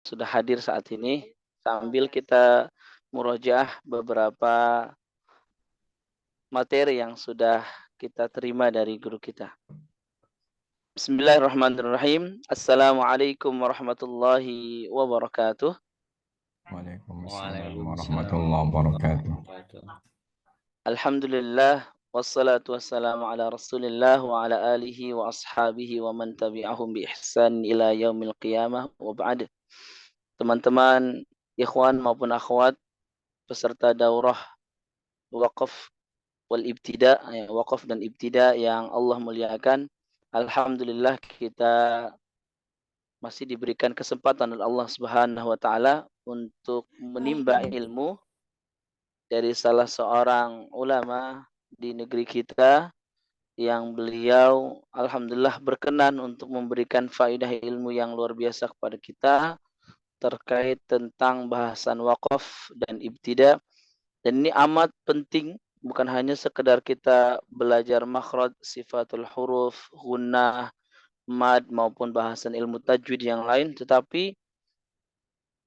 sudah hadir saat ini sambil kita murojaah beberapa materi yang sudah kita terima dari guru kita. Bismillahirrahmanirrahim. Assalamualaikum warahmatullahi wabarakatuh. Waalaikumsalam Waalaikumsalam warahmatullahi warahmatullahi wabarakatuh. wabarakatuh. Alhamdulillah wassalatu wassalamu ala Rasulillah wa ala alihi wa ashabihi wa man tabi'ahum bi ihsan ila yaumil qiyamah wa ba'd. Teman-teman, ikhwan maupun akhwat peserta daurah waqaf wal ibtida, waqaf dan ibtida yang Allah muliakan. Alhamdulillah kita masih diberikan kesempatan oleh Allah Subhanahu wa taala untuk menimba ilmu dari salah seorang ulama di negeri kita yang beliau alhamdulillah berkenan untuk memberikan faedah ilmu yang luar biasa kepada kita terkait tentang bahasan wakaf dan ibtida. Dan ini amat penting, bukan hanya sekedar kita belajar makhraj, sifatul huruf, gunnah, mad maupun bahasan ilmu tajwid yang lain, tetapi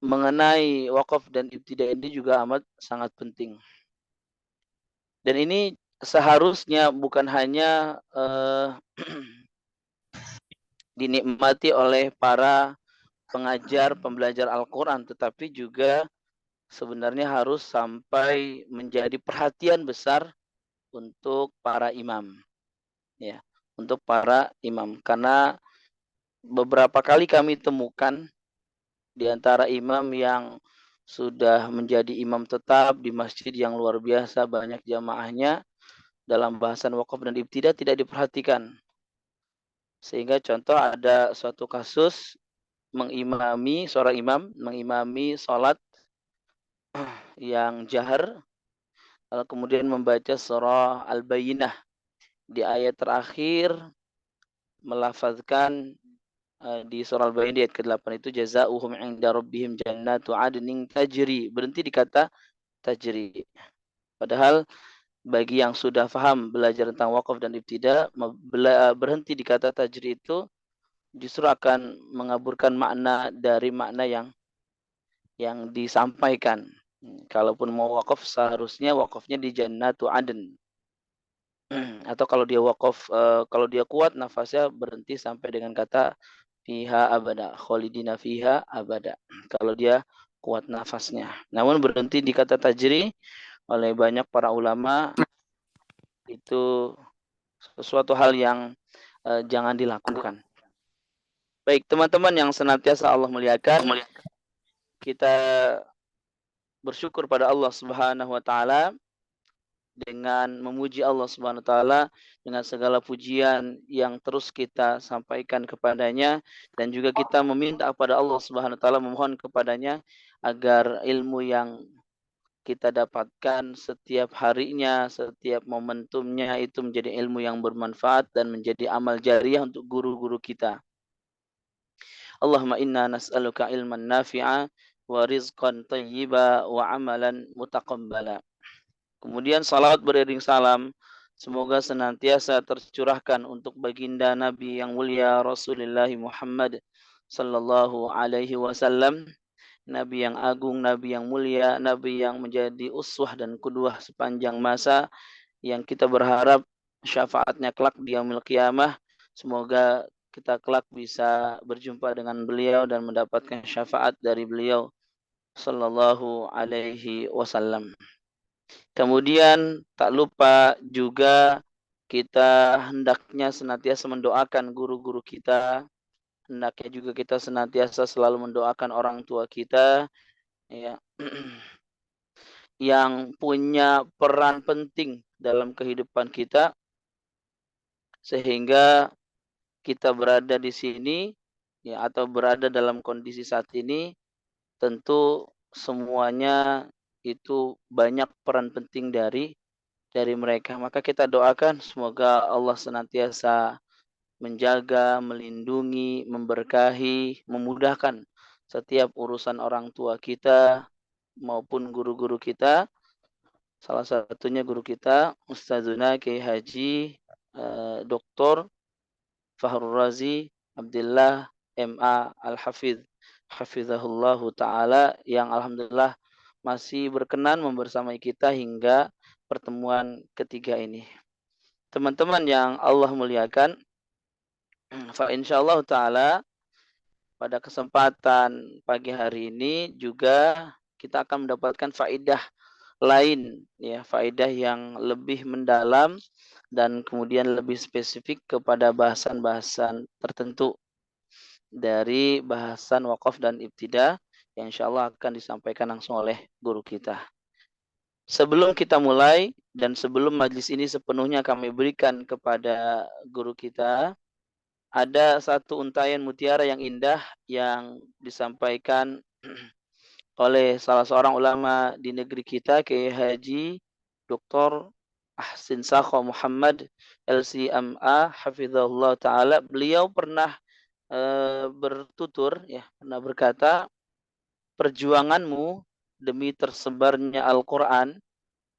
mengenai wakaf dan ibtida ini juga amat sangat penting. Dan ini seharusnya bukan hanya dinikmati oleh para pengajar, pembelajar Al-Quran, tetapi juga sebenarnya harus sampai menjadi perhatian besar untuk para imam. Ya, untuk para imam. Karena beberapa kali kami temukan di antara imam yang sudah menjadi imam tetap di masjid yang luar biasa, banyak jamaahnya, dalam bahasan wakaf dan ibtida tidak diperhatikan. Sehingga contoh ada suatu kasus mengimami, seorang imam mengimami sholat yang jahar, lalu kemudian membaca surah Al-Bayyinah di ayat terakhir, melafazkan di surah Al-Bayyinah ayat ke-8 itu jazaohum 'inda rabbihim jannatu 'adnin tajri, berhenti di kata tajri. Padahal bagi yang sudah paham belajar tentang wakaf dan ibtida, berhenti di kata tajri itu justru akan mengaburkan makna dari makna yang disampaikan. Kalaupun mau wakaf, seharusnya wakafnya di jannatu adn. Atau kalau dia wakaf, kalau dia kuat nafasnya berhenti sampai dengan kata fiha abada, khalidina fiha abada. Kalau dia kuat nafasnya. Namun berhenti di kata tajri oleh banyak para ulama itu sesuatu hal yang jangan dilakukan. Baik, teman-teman yang senantiasa Allah muliakan, kita bersyukur pada Allah Subhanahu wa taala dengan memuji Allah Subhanahu wa taala dengan segala pujian yang terus kita sampaikan kepadanya, dan juga kita meminta kepada Allah Subhanahu wa taala, memohon kepadanya agar ilmu yang kita dapatkan setiap harinya, setiap momentumnya itu menjadi ilmu yang bermanfaat dan menjadi amal jariah untuk guru-guru kita. Allahumma inna nas'aluka ilman nafi'a wa rizqan thayyiba wa amalan mutaqabbala. Kemudian salawat beriring salam semoga senantiasa tercurahkan untuk baginda Nabi yang mulia Rasulullah Muhammad sallallahu alaihi wasallam, Nabi yang agung, Nabi yang mulia, Nabi yang menjadi uswah dan qudwah sepanjang masa, yang kita berharap syafaatnya kelak di yaumil qiyamah. Semoga kita kelak bisa berjumpa dengan beliau dan mendapatkan syafaat dari beliau sallallahu alaihi wasallam. Kemudian tak lupa juga kita hendaknya senantiasa mendoakan guru-guru kita, hendaknya juga kita senantiasa selalu mendoakan orang tua kita, ya, yang punya peran penting dalam kehidupan kita, sehingga kita berada di sini, ya, atau berada dalam kondisi saat ini, tentu semuanya itu banyak peran penting dari mereka. Maka kita doakan semoga Allah senantiasa menjaga, melindungi, memberkahi, memudahkan setiap urusan orang tua kita maupun guru-guru kita. Salah satunya guru kita Ustazuna Kiai Haji Dr. Fahrul Razi Abdullah MA Al-Hafidh hafizahullahu taala yang alhamdulillah masih berkenan membersamai kita hingga pertemuan ketiga ini. Teman-teman yang Allah muliakan, fa insyaallah taala pada kesempatan pagi hari ini juga kita akan mendapatkan faedah lain, ya, faedah yang lebih mendalam dan kemudian lebih spesifik kepada bahasan-bahasan tertentu dari bahasan wakaf dan ibtida yang insya Allah akan disampaikan langsung oleh guru kita. Sebelum kita mulai dan sebelum majlis ini sepenuhnya kami berikan kepada guru kita, ada satu untayan mutiara yang indah yang disampaikan oleh salah seorang ulama di negeri kita, Kiai Haji Dr. Ahsin Sakho Muhammad LCMA hafizahullah taala. Beliau pernah bertutur, ya, pernah berkata, perjuanganmu demi tersebarnya Al-Quran,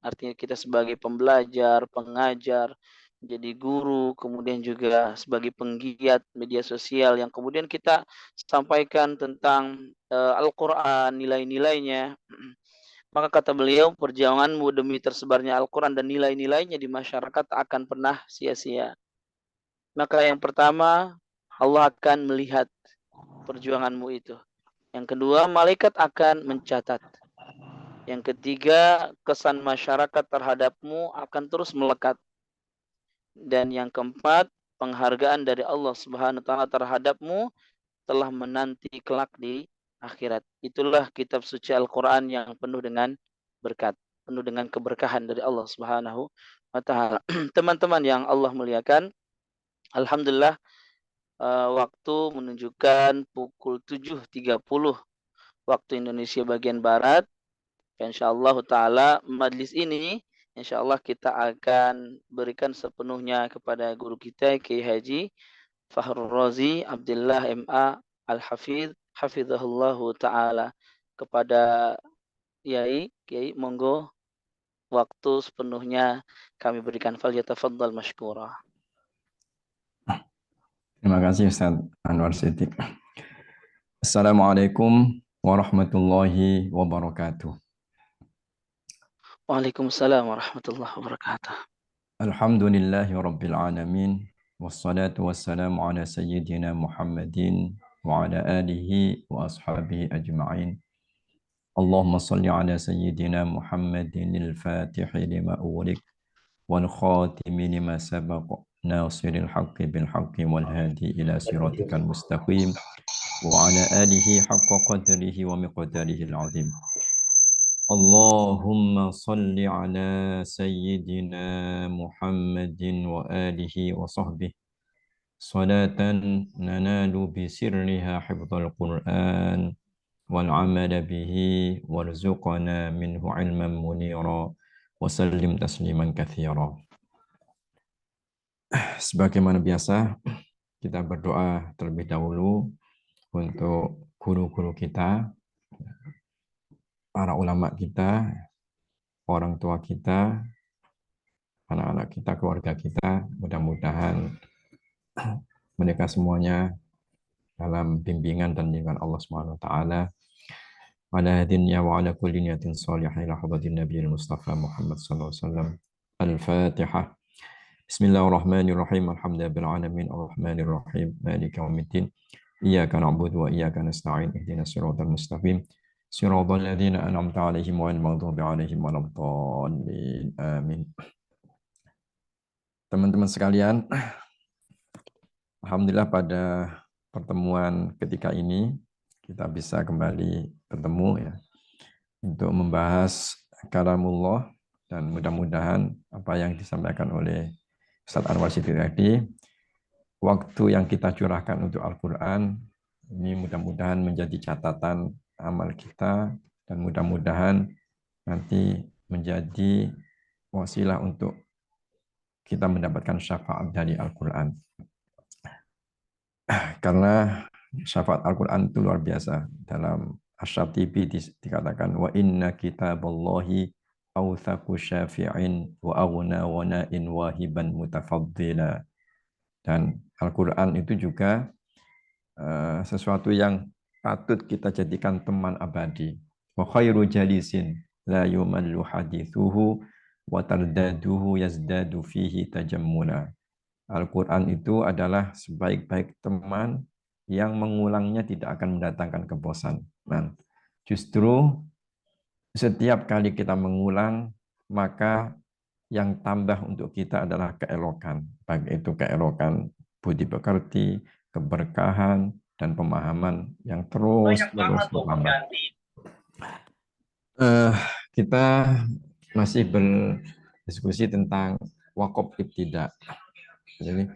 artinya kita sebagai pembelajar, pengajar, menjadi guru, kemudian juga sebagai penggiat media sosial yang kemudian kita sampaikan tentang Al-Quran, nilai-nilainya. Maka kata beliau, perjuanganmu demi tersebarnya Al-Quran dan nilai-nilainya di masyarakat akan pernah sia-sia. Maka yang pertama, Allah akan melihat perjuanganmu itu. Yang kedua, malaikat akan mencatat. Yang ketiga, kesan masyarakat terhadapmu akan terus melekat. Dan yang keempat, penghargaan dari Allah Subhanahu wa taala terhadapmu telah menanti kelak di akhirat. Itulah kitab suci Al-Qur'an yang penuh dengan berkat, penuh dengan keberkahan dari Allah Subhanahu wa taala. Teman-teman yang Allah muliakan, alhamdulillah waktu menunjukkan pukul 7.30 waktu Indonesia bagian barat. Insyaallah taala majlis ini insyaallah kita akan berikan sepenuhnya kepada guru kita Kiai Haji Fakhrul Razi Abdullah MA Al-Hafidz hafizahullahu taala. Kepada Kiai, monggo waktu sepenuhnya kami berikan, falyatafaddal masykura. Terima kasih Ustaz Anwar Siddiq. Assalamualaikum warahmatullahi wabarakatuh. Waalaikumsalam warahmatullahi wabarakatuh. Alhamdulillahi rabbil alamin. Wassalatu wassalamu ala sayyidina Muhammadin wa ala alihi wa ashabihi ajma'in. Allahumma salli ala sayyidina Muhammadin al-fatihi lima ughliq wal khatimi lima sabaq nasiril haqqi bil haqqi wal hadi ila siratikal mustaqim wa ala alihi haqqa qadrihi wa miqdarihi al-azim. Allahumma salli ala sayyidina Muhammadin wa alihi wa sahbihi salatan nanalu bi sirriha hifdzal Qur'an wal amala bihi warzuqna minhu ilman munira wa sallim tasliman katsira. Sebagaimana biasa, kita berdoa terlebih dahulu untuk guru-guru kita, para ulama kita, orang tua kita, anak-anak kita, keluarga kita. Mudah-mudahan mereka semuanya dalam bimbingan dan bimbingan Allah Subhanahu wa taala. Ala dunya wa ala kulli niyatin salihah ila hadratin nabiyil mustafa Muhammad sallallahu alaihi wasallam. Al-Fatihah. Bismillahirrahmanirrahim. Alhamdulillahil alamin arrahmanir rahim maliki yaumiddin. Iyyaka na'budu wa iyyaka nasta'in. Ihdinas siratal mustaqim. Siratal ladzina an'amta 'alaihim ghairil maghdubi 'alaihim waladdallin. Amin. Teman-teman sekalian, alhamdulillah pada pertemuan ketika ini kita bisa kembali bertemu, ya, untuk membahas kalamullah, dan mudah-mudahan apa yang disampaikan oleh Ustaz Anwar Siddiq tadi, waktu yang kita curahkan untuk Al-Quran ini mudah-mudahan menjadi catatan amal kita, dan mudah-mudahan nanti menjadi wasilah untuk kita mendapatkan syafaat dari Al-Quran. Karena syafaat Al-Quran itu luar biasa. Dalam Asy-Syatibi dikatakan, wa inna kitaballahi awthaqu syafi'in wa aghna wana'in wahiban mutafaddila. Dan Al-Quran itu juga sesuatu yang patut kita jadikan teman abadi. Wa khairu jalisin la yumallu hadithuhu wa tardaduhu yazdadu fihi tajammula. Al-Quran itu adalah sebaik-baik teman yang mengulangnya tidak akan mendatangkan kebosanan. Justru setiap kali kita mengulang, maka yang tambah untuk kita adalah keelokan. Baik itu keelokan budi pekerti, keberkahan, dan pemahaman yang terus bertambah. Eh, kita masih berdiskusi tentang wakaf ibtidah. Jadi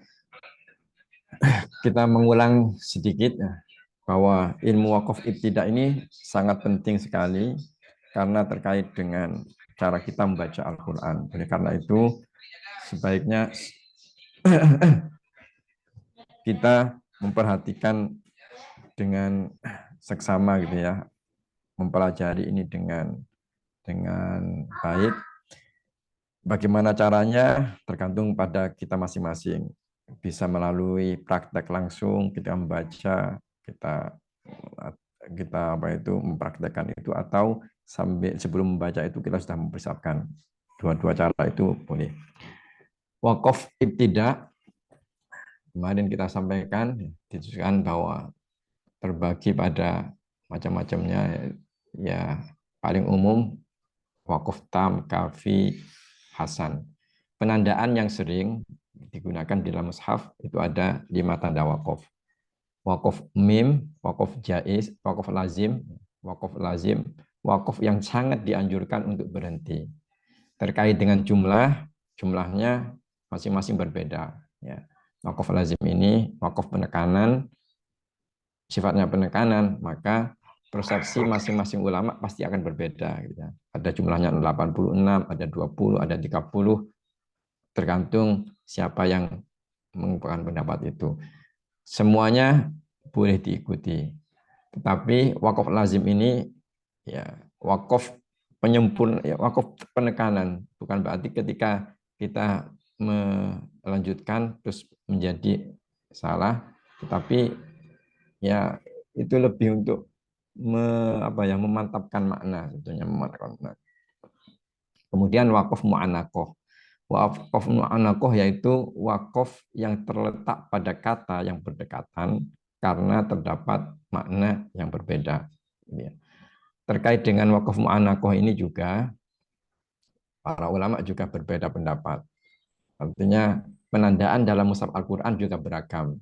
kita mengulang sedikit bahwa ilmu wakaf ibtidah ini sangat penting sekali karena terkait dengan cara kita membaca Al-Quran. Oleh karena itu, sebaiknya kita memperhatikan dengan seksama gitu ya, mempelajari ini dengan baik. Bagaimana caranya tergantung pada kita masing-masing. Bisa melalui praktek langsung kita membaca, kita apa itu mempraktekkan itu, atau sambil sebelum membaca itu kita sudah mempersiapkan. Dua-dua cara itu boleh. Wakaf ibtidah kemarin kita sampaikan dituliskan bahwa terbagi pada macam-macamnya, ya paling umum wakaf tam, kafi, hasan. Penandaan yang sering digunakan di dalam mushaf itu ada 5 tanda wakaf. Wakaf mim, wakaf jaiz, wakaf lazim, wakaf yang sangat dianjurkan untuk berhenti. Terkait dengan jumlahnya masing-masing berbeda. Ya. Wakaf lazim ini wakaf penekanan, sifatnya penekanan, maka persepsi masing-masing ulama pasti akan berbeda. Gitu. Ada jumlahnya 86, ada 20, ada 30, tergantung siapa yang mengungkapkan pendapat itu. Semuanya boleh diikuti. Tetapi wakaf lazim ini ya wakaf penyempurna, ya, wakaf penekanan. Bukan berarti ketika kita melanjutkan terus menjadi salah, tetapi ya itu lebih untuk memantapkan makna, sebetulnya memantapkan makna. Kemudian wakaf mu'anakoh. Wakaf mu'anakoh yaitu wakaf yang terletak pada kata yang berdekatan karena terdapat makna yang berbeda. Terkait dengan wakaf mu'anakoh ini juga, para ulama juga berbeda pendapat. Artinya penandaan dalam mushaf Al-Quran juga beragam.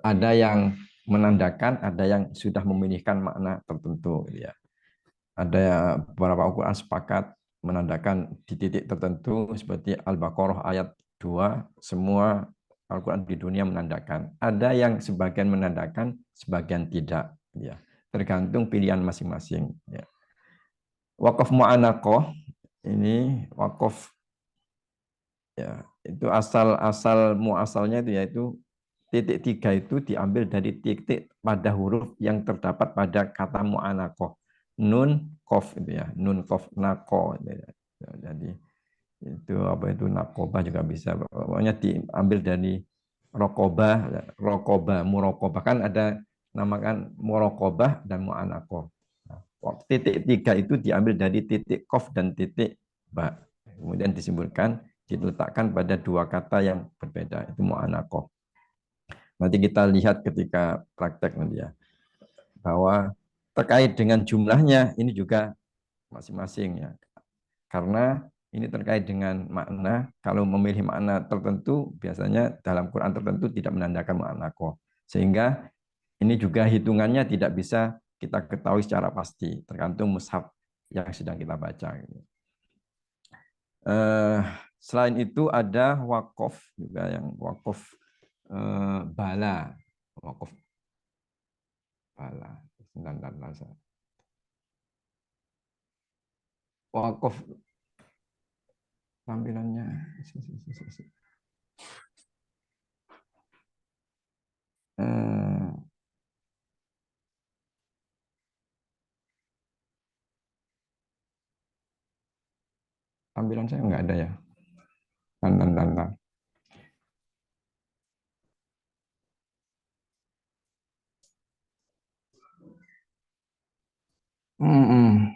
Ada yang menandakan, ada yang sudah memilihkan makna tertentu. Ya. Ada beberapa Al-Quran sepakat menandakan di titik tertentu seperti Al-Baqarah ayat 2, semua Al-Quran di dunia menandakan. Ada yang sebagian menandakan, sebagian tidak. Ya. Tergantung pilihan masing-masing. Ya. Wakaf mu'anaqoh ini wakaf ya itu asal muasalnya itu yaitu titik 3 itu diambil dari titik pada huruf yang terdapat pada kata mu'anaqoh. Nun kof itu ya, nun kof nako. Jadi itu apa itu nakoba juga bisa. Pokoknya diambil dari rokoba, murokoba kan ada namakan murokobah dan mu'anaqoh. Titik 3 itu diambil dari titik kof dan titik ba. Kemudian disebutkan diletakkan pada dua kata yang berbeda, itu mu'anaqoh. Nanti kita lihat ketika praktek nanti ya, bahwa terkait dengan jumlahnya ini juga masing-masing ya. Karena ini terkait dengan makna, kalau memilih makna tertentu, biasanya dalam Quran tertentu tidak menandakan mu'anaqoh. Sehingga ini juga hitungannya tidak bisa kita ketahui secara pasti, tergantung mushaf yang sedang kita baca. Selain itu ada wakaf juga, yang wakaf bala, wakaf bala, wakaf tampilannya. Tampilan saya nggak ada ya. Dan. Mm-mm.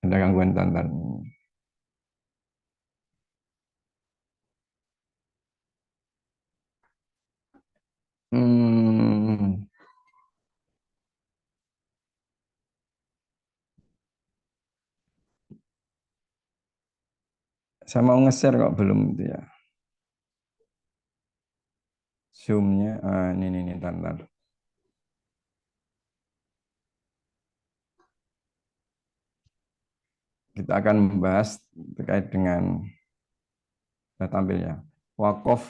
Ada gangguan tantan. Hmm. Saya mau nge-share kok belum itu ya. Zoom-nya. Ini tantan. Kita akan membahas terkait dengan tampilnya. Wakaf.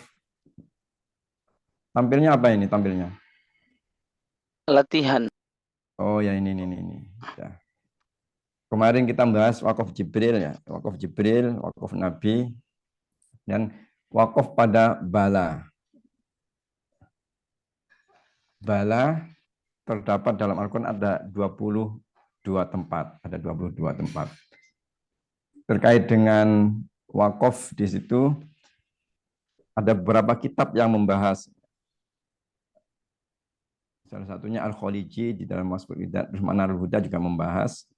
Tampilnya apa ini tampilnya? Latihan. Oh ya ini. Ya. Kemarin kita bahas wakaf Jibril ya, wakaf Jibril, wakaf Nabi, dan wakaf pada bala. Bala terdapat dalam Al-Quran ada 22 tempat, ada 22 tempat. Terkait dengan wakaf di situ ada beberapa kitab yang membahas. Salah satunya Al-Khaliji di dalam Masbuk Huda, terus Manarul Huda juga membahas.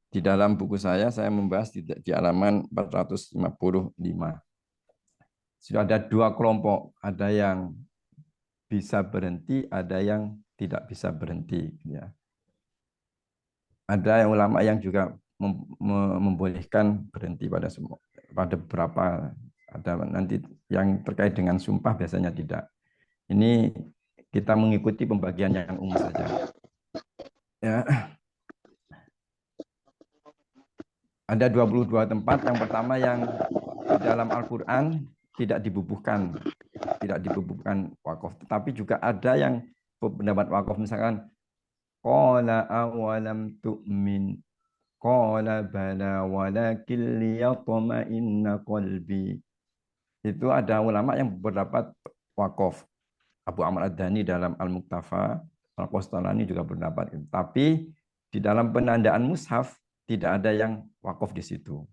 Di dalam buku saya membahas di halaman 455. Sudah ada dua kelompok, ada yang bisa berhenti, ada yang tidak bisa berhenti. Ya. Ada yang ulama yang juga membolehkan berhenti pada semua, pada beberapa. Ada nanti yang terkait dengan sumpah biasanya tidak. Ini kita mengikuti pembagian yang umum saja. Ya. Ada 22 tempat. Yang pertama yang di dalam Al-Quran tidak dibubuhkan wakaf. Tetapi juga ada yang pendapat wakaf, misalkan qala awalam tu'min qala bala walakin liyatma'inna qalbi. Itu ada ulama yang berpendapat wakaf. Abu Amr Ad-Dhani dalam Al-Muqtafa, Al-Qastalani juga berpendapat itu. Tapi di dalam penandaan mushaf tidak ada yang wakaf di situ.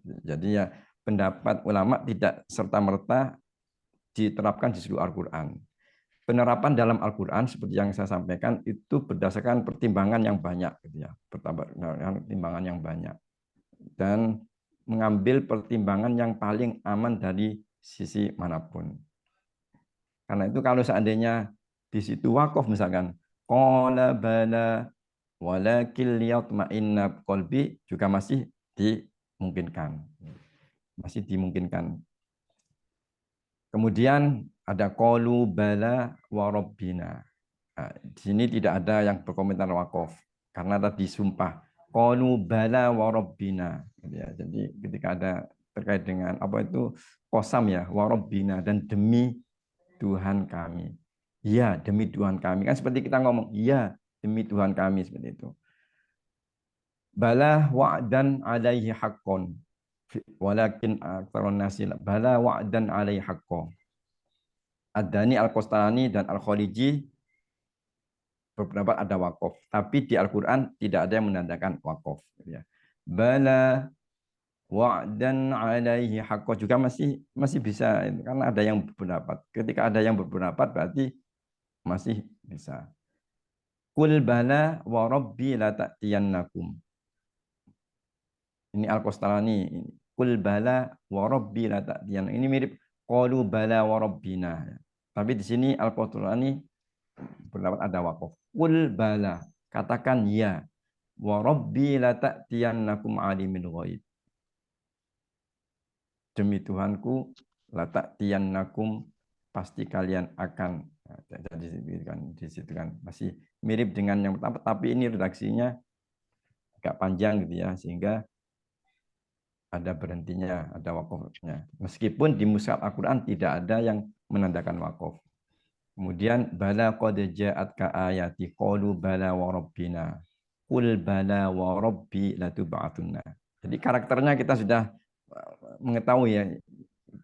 Jadi ya pendapat ulama tidak serta-merta diterapkan di seluruh Al-Quran. Penerapan dalam Al-Quran seperti yang saya sampaikan itu berdasarkan pertimbangan yang banyak, gitu ya, pertimbangan yang banyak, dan mengambil pertimbangan yang paling aman dari sisi manapun. Karena itu kalau seandainya di situ wakaf misalkan qala bala walakin liyatma'inna qalbi juga masih dimungkinkan. Masih dimungkinkan. Kemudian ada qalu bala wa rabbina. Nah, di sini tidak ada yang berkomentar wakaf karena tadi sumpah qalu bala wa rabbina. Ya, jadi ketika ada terkait dengan apa itu qasam ya wa rabbina, dan demi Tuhan kami. Ya, demi Tuhan kami. Kan seperti kita ngomong, ya, demi Tuhan kami, seperti itu. Bala wa'dan alaihi haqqon. Walakin aktsarun nasi bala wa'dan alaihi haqqon. Ad-Dhani, Al-Qastalani, dan Al-Khaliji berpendapat ada wakaf. Tapi di Al-Quran tidak ada yang menandakan wakaf. Ya. Bala wa'dan alaihi haqqo juga masih bisa, karena ada yang berpendapat. Ketika ada yang berpendapat berarti masih bisa. Kul bala wa rabbi la ta'tiyannakum. Ini Al-Qastalani. Kul bala wa rabbi la ta'tiyannakum. Ini mirip qalu bala wa rabbina. Tapi di sini Al-Qastalani pendapat ada wakaf. Kul bala. Katakan ya. Wa rabbi la ta'tiyannakum alimil ghaib. Demi Tuhanku, la ta'tiyannakum, pasti kalian akan. Di situ kan masih mirip dengan yang pertama, tapi ini redaksinya agak panjang gitu ya, sehingga ada berhentinya, ada wakafnya. Meskipun di mushaf Al-Quran tidak ada yang menandakan wakaf. Kemudian bala qad ja'atka ayati qalu bala wa rabbina. Qul bala wa rabbi latub'atsunna. Jadi karakternya kita sudah mengetahui ya,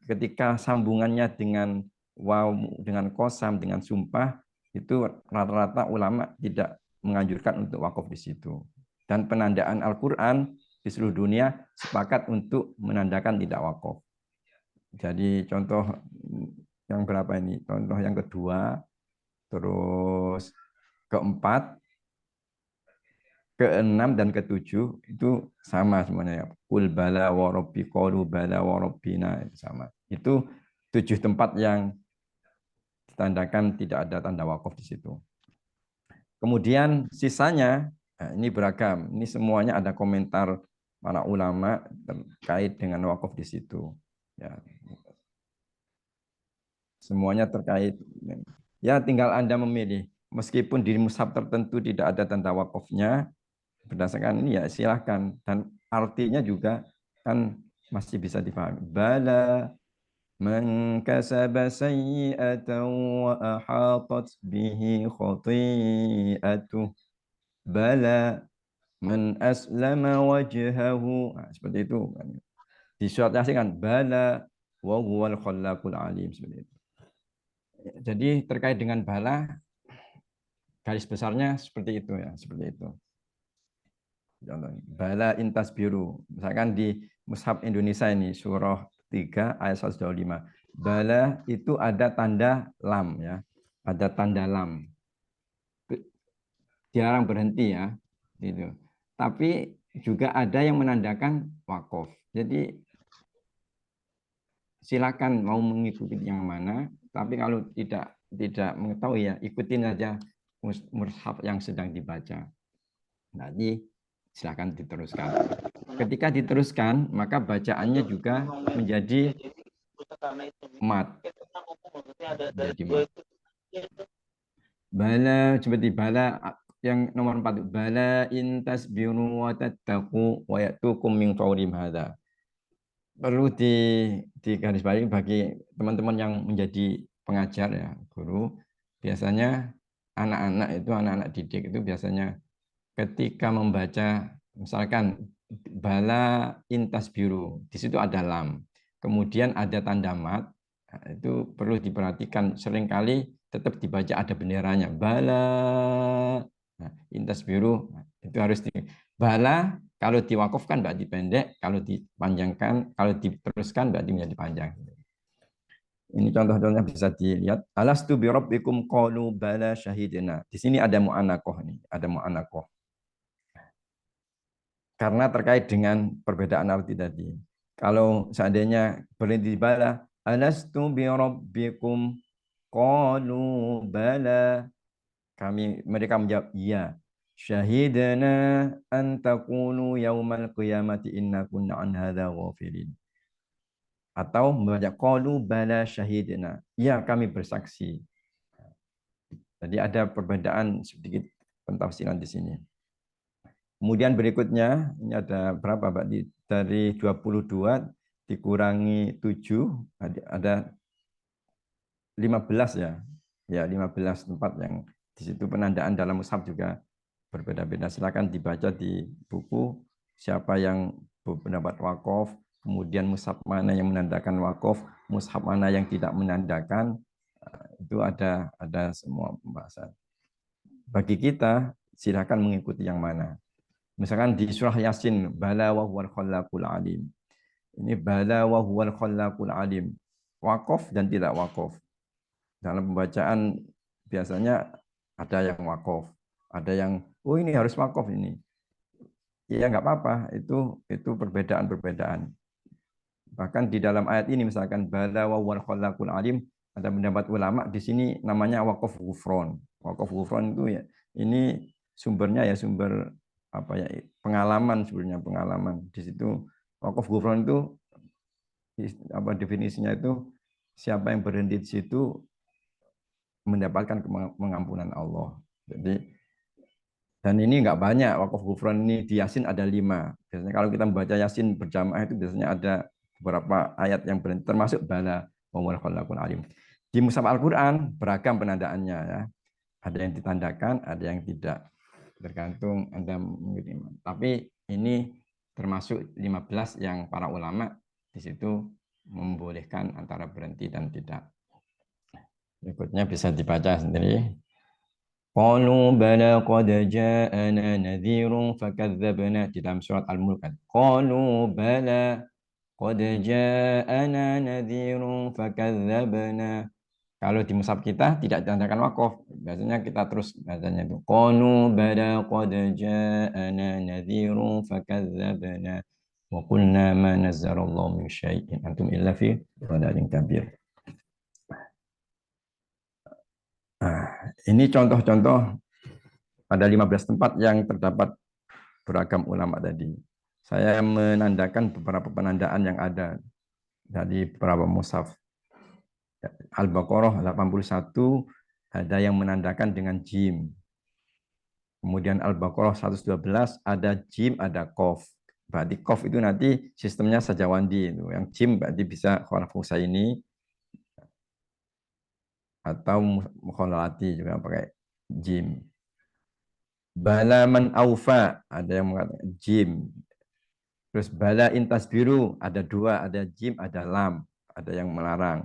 ketika sambungannya dengan waw, dengan qasam, dengan sumpah, itu rata-rata ulama tidak menganjurkan untuk wakaf di situ. Dan penandaan Al-Quran di seluruh dunia sepakat untuk menandakan tidak wakaf. Jadi contoh yang berapa ini? Contoh yang kedua, terus keempat, keenam dan ketujuh itu sama semuanya ya. Qul bala wa rabbi qalu bala wa rabbina itu sama. Itu 7 tempat yang ditandakan tidak ada tanda wakaf di situ. Kemudian sisanya ini beragam. Ini semuanya ada komentar para ulama terkait dengan wakaf di situ. Ya. Semuanya terkait. Ya tinggal Anda memilih. Meskipun di mushaf tertentu tidak ada tanda wakafnya, berdasarkan ini ya silahkan. Dan artinya juga kan masih bisa dipahami. Bala man kasaba sayyi'atan wa ahatat bihi khati'atuh. Bala man aslama wajhahu. Nah, seperti itu. Di surat Yasin kan bala wa huwal khallaqul alim seperti itu. Jadi terkait dengan bala garis besarnya seperti itu ya, seperti itu. Bala intas biru. Misalkan di Mushaf Indonesia ini surah 3 ayat 125. Bala itu ada tanda lam ya. Ada tanda lam. Dilarang berhenti ya. Gitu. Tapi juga ada yang menandakan wakaf. Jadi silakan mau mengikuti yang mana, tapi kalau tidak mengetahui ya ikutin aja mushaf yang sedang dibaca. Nanti silakan diteruskan. Ketika diteruskan, maka bacaannya juga menjadi mat. Menjadi mat. Bala seperti bala yang nomor 4 bala intas biru wa tattaqu wa ya'tukum min fawrim hadza. Perlu di garis bawahi bagi teman-teman yang menjadi pengajar ya, guru. Biasanya anak-anak didik itu biasanya ketika membaca misalkan bala intas biru, di situ ada lam, kemudian ada tanda mat, itu perlu diperhatikan. Seringkali tetap dibaca ada benderanya bala, nah, intas biru, itu harus di bala. Kalau diwakafkan berarti pendek, kalau dipanjangkan, kalau diteruskan berarti menjadi panjang. Ini contoh-contohnya bisa dilihat. Alastu bi rabbikum qalu bala syahidina. Di sini ada mu'anakoh nih, ada mu'anakoh. Karena terkait dengan perbedaan arti tadi. Kalau seandainya berhenti di bala, alastu bi rabbikum qalu bala. Mereka menjawab iya. Syahidana an taqulu yaumal qiyamati inna kunna an hadza ghafilin. Atau membaca qalu bala syahidina. Ya, kami bersaksi. Jadi ada perbedaan sedikit pentafsiran di sini. Kemudian berikutnya, ini ada berapa Pak? Dari 22 dikurangi 7, ada 15 ya. Ya, 15 tempat yang di situ penandaan dalam mushaf juga berbeda-beda. Silakan dibaca di buku siapa yang berpendapat wakaf, kemudian mushaf mana yang menandakan wakaf, mushaf mana yang tidak menandakan, itu ada semua pembahasan. Bagi kita silakan mengikuti yang mana. Misalkan di surah Yasin, bala wa huwal khallaqul alim. Ini bala wa huwal khallaqul alim. Wakaf dan tidak wakaf. Dalam pembacaan biasanya ada yang wakaf, ada yang oh ini harus wakaf ini. Ya nggak apa-apa, itu perbedaan-perbedaan. Bahkan di dalam ayat ini misalkan bala wa huwal khallaqul alim, ada pendapat ulama di sini namanya wakaf ghufron. Wakaf ghufron itu ya ini sumbernya ya sumber apa ya pengalaman sebenarnya pengalaman. Di situ wakaf ghufron itu apa definisinya itu siapa yang berhenti di situ mendapatkan pengampunan Allah. Jadi dan ini nggak banyak wakaf ghufran ini di Yasin ada 5. Biasanya kalau kita membaca Yasin berjamaah itu biasanya ada beberapa ayat yang berhenti termasuk bala wa khallaqul alim. Di mushaf Al-Qur'an beragam penandaannya ya. Ada yang ditandakan, ada yang tidak. Tergantung Anda mengikuti. Tapi ini termasuk 15 yang para ulama di situ membolehkan antara berhenti dan tidak. Berikutnya bisa dibaca sendiri. Qalu bala qad ja'ana nadhirun fakadzdzabna di dalam surat Al-Mulk. Qalu bala qad ja'ana nadhirun fakadzdzabna. Kalau di mushaf kita tidak ditandakan wakaf. Biasanya kita terus bacanya itu. Qalu bala qad ja'ana nadhirun fakadzdzabna wa qulna ma nazzalallahu min syai'in antum illa fi dhalalin kabir. Nah, ini contoh-contoh pada 15 tempat yang terdapat beragam ulama tadi. Saya menandakan beberapa penandaan yang ada dari beberapa mushaf. Al-Baqarah 81 ada yang menandakan dengan jim. Kemudian Al-Baqarah 112 ada jim, ada qaf. Berarti qaf itu nanti sistemnya sajawandi itu. Yang jim berarti bisa khalaf husaini atau mukhalati juga pakai jim. Bala man aufa ada yang mengatakan jim. Terus bala intas biru ada dua, ada jim, ada lam, ada yang melarang.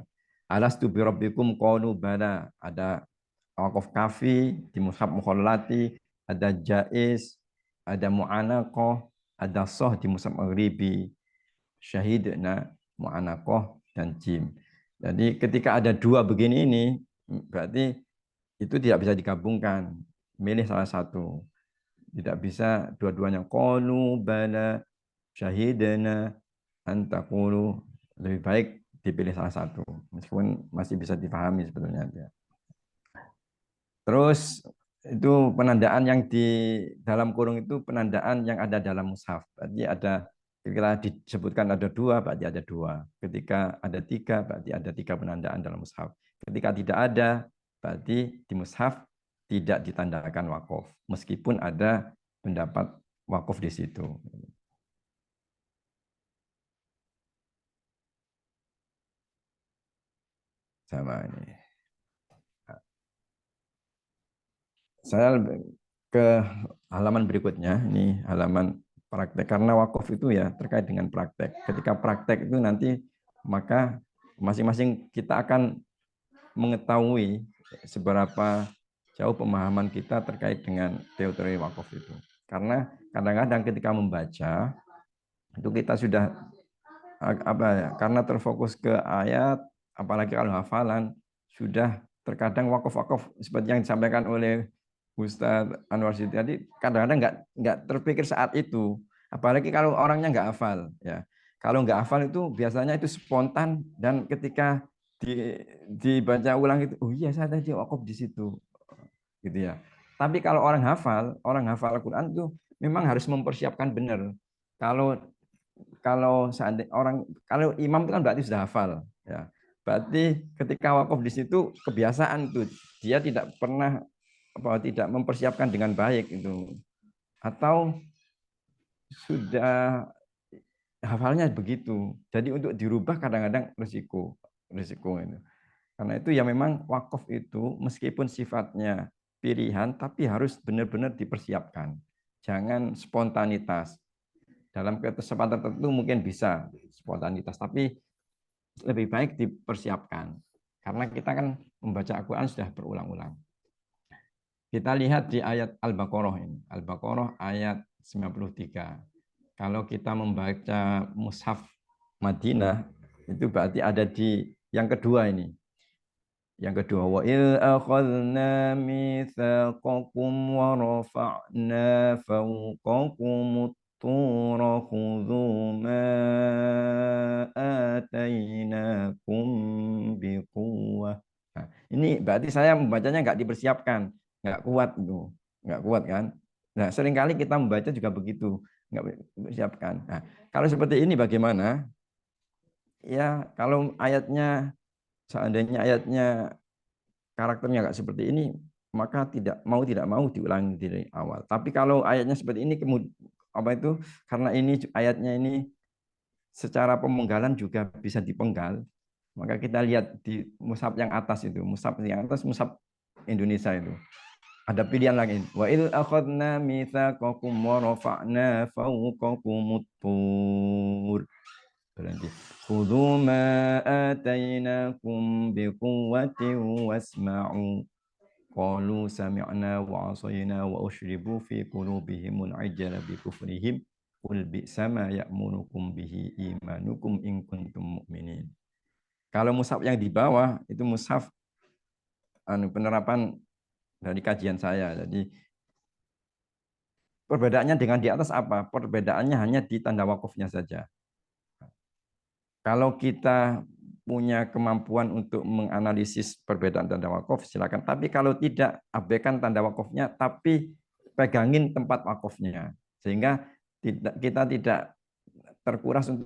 Alastu bi rabbikum qalu bala, ada waqaf kafi di mushaf mukhallati, ada jaiz, ada mu'anaqah, ada soh di mushaf maghribi, syahidna, mu'anaqah dan jim. Jadi ketika ada dua begini ini berarti itu tidak bisa digabungkan. Milih salah satu. Tidak bisa dua-duanya qalu bala syahidana antakulu, lebih baik dipilih salah satu meskipun masih bisa dipahami sebetulnya. Terus itu penandaan yang di dalam kurung itu penandaan yang ada dalam mushaf. Berarti ada ketika disebutkan ada dua berarti ada dua. Ketika ada tiga berarti ada tiga penandaan dalam mushaf. Ketika tidak ada berarti di mushaf tidak ditandakan wakaf meskipun ada pendapat wakaf di situ. Sama ini. Saya ke halaman berikutnya, ini halaman praktek. Karena wakaf itu ya terkait dengan praktek. Ketika praktek itu nanti maka masing-masing kita akan mengetahui seberapa jauh pemahaman kita terkait dengan teori wakaf itu. Karena kadang-kadang ketika membaca itu kita sudah apa ya, karena terfokus ke ayat, apalagi kalau hafalan sudah terkadang wakaf-wakaf seperti yang disampaikan oleh Ustadz Anwar Siti tadi kadang-kadang nggak terpikir saat itu, apalagi kalau orangnya nggak hafal ya. Kalau nggak hafal itu biasanya itu spontan dan ketika dibaca ulang itu, oh iya saya tadi wakaf di situ, gitu ya. Tapi kalau orang hafal Al-Quran itu memang harus mempersiapkan benar. Kalau kalau seandainya orang kalau imam itu kan berarti sudah hafal ya. Berarti ketika wakaf di situ kebiasaan itu dia tidak pernah tidak mempersiapkan dengan baik itu atau sudah hafalnya begitu. Jadi untuk dirubah kadang-kadang risiko itu. Karena itu ya memang wakaf itu meskipun sifatnya pilihan tapi harus benar-benar dipersiapkan. Jangan spontanitas. Dalam kesempatan tertentu mungkin bisa spontanitas tapi lebih baik dipersiapkan. Karena kita kan membaca Al-Quran sudah berulang-ulang. Kita lihat di ayat Al-Baqarah ini. Al-Baqarah ayat 93. Kalau kita membaca mushaf Madinah, itu berarti ada di yang kedua ini. Yang kedua, wa il akhadna mitsaqakum wa rafa'na fawqakum at-tura khudhu ma atainakum biquwwah. Nah, ini berarti saya membacanya nggak dipersiapkan, nggak kuat itu, nggak kuat kan? Nah, seringkali kita membaca juga begitu, nggak dipersiapkan. Nah, kalau seperti ini bagaimana? Ya, kalau ayatnya seandainya ayatnya karakternya nggak seperti ini, maka tidak mau diulangi dari awal. Tapi kalau ayatnya seperti ini, kemudian apa itu? Karena ini ayatnya ini secara pemenggalan juga bisa dipenggal, maka kita lihat di mushaf yang atas itu, mushaf yang atas, mushaf Indonesia itu. Ada pilihan lagi. Wa il akhadna mitsaqakum wa rafa'na fawqakumut tur. Berarti khudhu ma atainakum biquwwatin wasma'u. Qalu sami'na wa 'asayna wa ushribu fi qulubihimul 'ijla bi kufrihim qul bi'sa ma ya'murukum bihi imanukum in kuntum mu'minin. Kalau mushaf yang di bawah itu mushaf penerapan dari kajian saya. Jadi perbedaannya dengan di atas apa? Perbedaannya hanya di tanda wakufnya saja. Kalau kita punya kemampuan untuk menganalisis perbedaan tanda wakuf, silakan. Tapi kalau tidak, abaikan tanda wakufnya, tapi pegangin tempat wakufnya. Sehingga kita tidak terkuras untuk